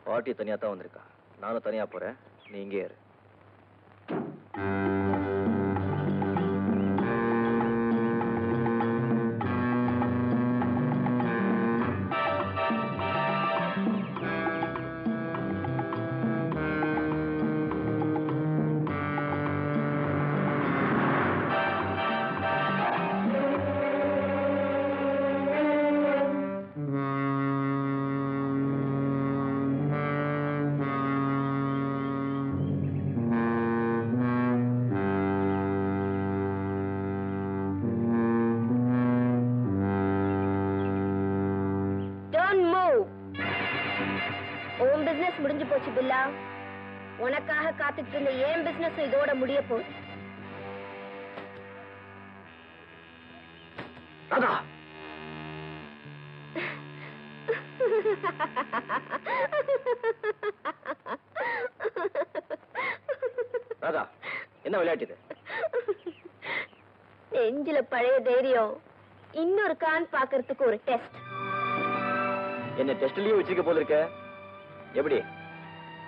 பாட்டி தனியா தான் வந்திருக்கா. நானும் தனியா போறேன், நீ இங்கே இரு. முடிஞ்சு போச்சு பில்லா. உனக்காக காத்துட்டு இருந்த ஏன் பிசினஸ் இதோட முடிய போகுது. ராதா, என்ன விளையாட்டு? நெஞ்சில பழைய தைரியம் இன்னொரு கான் பாக்குறதுக்கு ஒரு டெஸ்ட். என்ன டெஸ்ட்லயே வச்சிருக்க போல இருக்க. எப்படி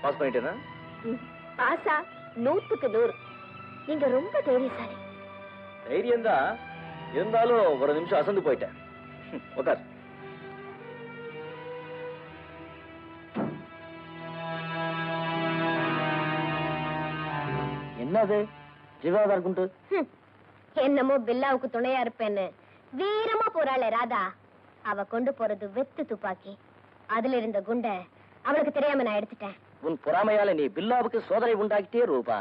பாஸ் பண்ணிட்டேனா? பாஸா? 100க்கு 100. நீங்க ரொம்ப தைரியசாலி. தைரியம் தான், இருந்தாலும் ஒரு நிமிஷம் அசந்து போயிட்டேன். உட்கார். என்னது ஜீவாதார் குண்டு? என்னமோ பில்லாவுக்கு துணையா இருப்பேன்னு வீரமா போறாளே ராதா, அவ கொண்டு போறது வெத்து துப்பாக்கி. அதுல இருந்த குண்ட அவளுக்கு தெரியாம நான் எடுத்துட்டேன். உன் பொறாமையால நீ பில்லாவுக்கு சோதனை உண்டாக்கிட்டே ரூபா.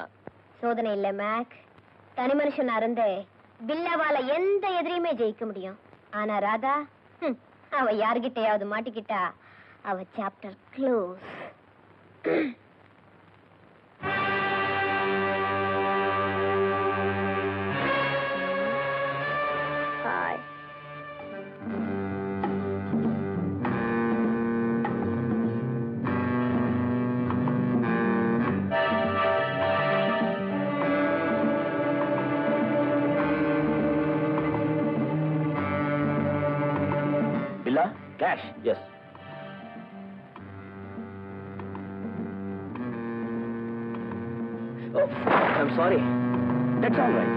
சோதனை இல்ல மேக், தனி மனுஷனா இருந்தே பில்லாவால எந்த எதிரியுமே ஜெயிக்க முடியும். ஆனா ராதா, அவ யார்கிட்டயாவது மாட்டிக்கிட்டா அவ chapter close. Cash, yes. Oh, I'm sorry. That's all right.